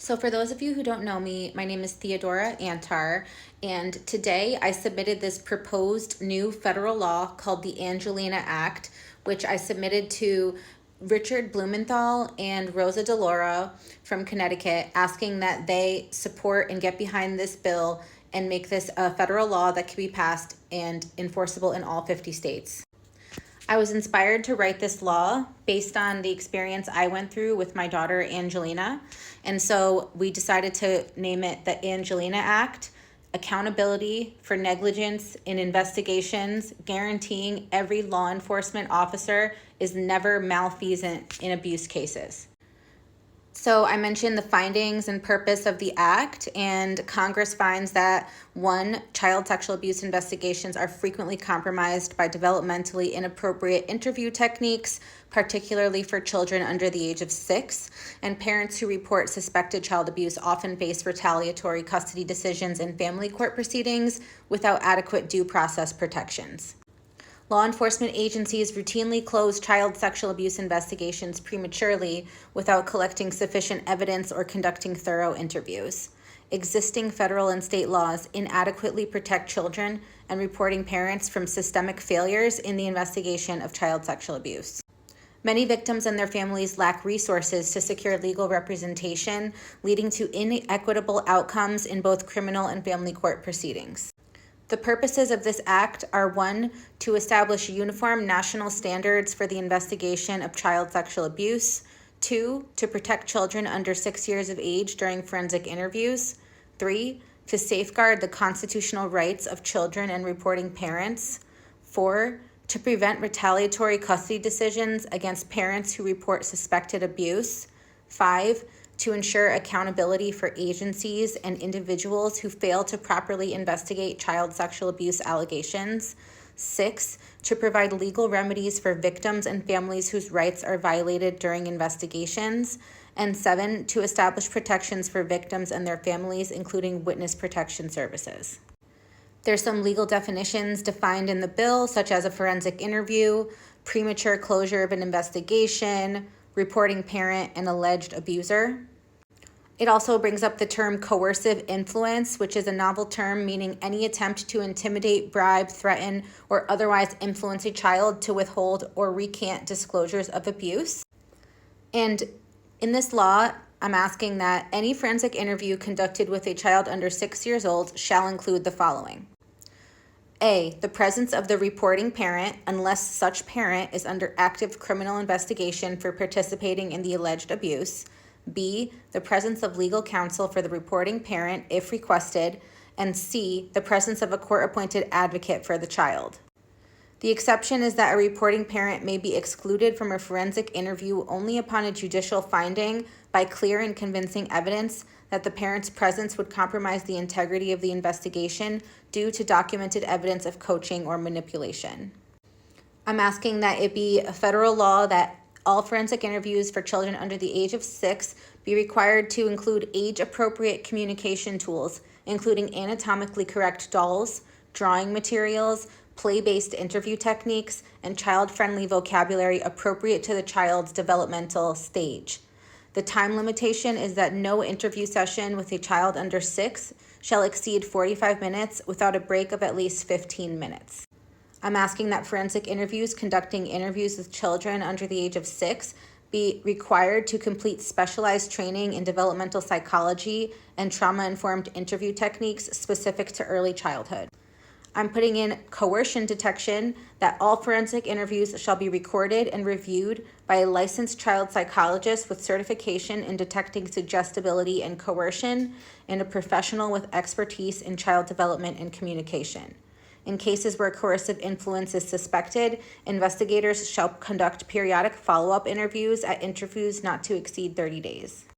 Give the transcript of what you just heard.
So for those of you who don't know me, my name is Theodora Antar, and today I submitted this proposed new federal law called the Angelina Act, which I submitted to Richard Blumenthal and Rosa DeLaura from Connecticut, asking that they support and get behind this bill and make this a federal law that can be passed and enforceable in all 50 states. I was inspired to write this law based on the experience I went through with my daughter, Angelina. And so we decided to name it the Angelina Act, Accountability for Negligence in Investigations, guaranteeing every law enforcement officer is never malfeasant in abuse cases. So I mentioned the findings and purpose of the act, and Congress finds that 1, child sexual abuse investigations are frequently compromised by developmentally inappropriate interview techniques, particularly for children under the age of 6, and parents who report suspected child abuse often face retaliatory custody decisions in family court proceedings without adequate due process protections. Law enforcement agencies routinely close child sexual abuse investigations prematurely without collecting sufficient evidence or conducting thorough interviews. Existing federal and state laws inadequately protect children and reporting parents from systemic failures in the investigation of child sexual abuse. Many victims and their families lack resources to secure legal representation, leading to inequitable outcomes in both criminal and family court proceedings. The purposes of this act are 1, to establish uniform national standards for the investigation of child sexual abuse, 2, to protect children under 6 years of age during forensic interviews, 3, to safeguard the constitutional rights of children and reporting parents, 4, to prevent retaliatory custody decisions against parents who report suspected abuse, 5, to ensure accountability for agencies and individuals who fail to properly investigate child sexual abuse allegations, 6, to provide legal remedies for victims and families whose rights are violated during investigations, and 7, to establish protections for victims and their families, including witness protection services. There's some legal definitions defined in the bill, such as a forensic interview, premature closure of an investigation, reporting parent, and alleged abuser. It also brings up the term coercive influence, which is a novel term meaning any attempt to intimidate, bribe, threaten, or otherwise influence a child to withhold or recant disclosures of abuse. And in this law, I'm asking that any forensic interview conducted with a child under 6 years old shall include the following. A, the presence of the reporting parent, unless such parent is under active criminal investigation for participating in the alleged abuse. B, the presence of legal counsel for the reporting parent if requested. And C, the presence of a court-appointed advocate for the child. The exception is that a reporting parent may be excluded from a forensic interview only upon a judicial finding by clear and convincing evidence that the parent's presence would compromise the integrity of the investigation due to documented evidence of coaching or manipulation. I'm asking that it be a federal law that all forensic interviews for children under the age of 6 be required to include age-appropriate communication tools, including anatomically correct dolls, drawing materials, play-based interview techniques, and child-friendly vocabulary appropriate to the child's developmental stage. The time limitation is that no interview session with a child under 6 shall exceed 45 minutes without a break of at least 15 minutes. I'm asking that forensic interviews conducting interviews with children under the age of 6 be required to complete specialized training in developmental psychology and trauma-informed interview techniques specific to early childhood. I'm putting in coercion detection, that all forensic interviews shall be recorded and reviewed by a licensed child psychologist with certification in detecting suggestibility and coercion, and a professional with expertise in child development and communication. In cases where coercive influence is suspected, investigators shall conduct periodic follow-up interviews at interviews not to exceed 30 days.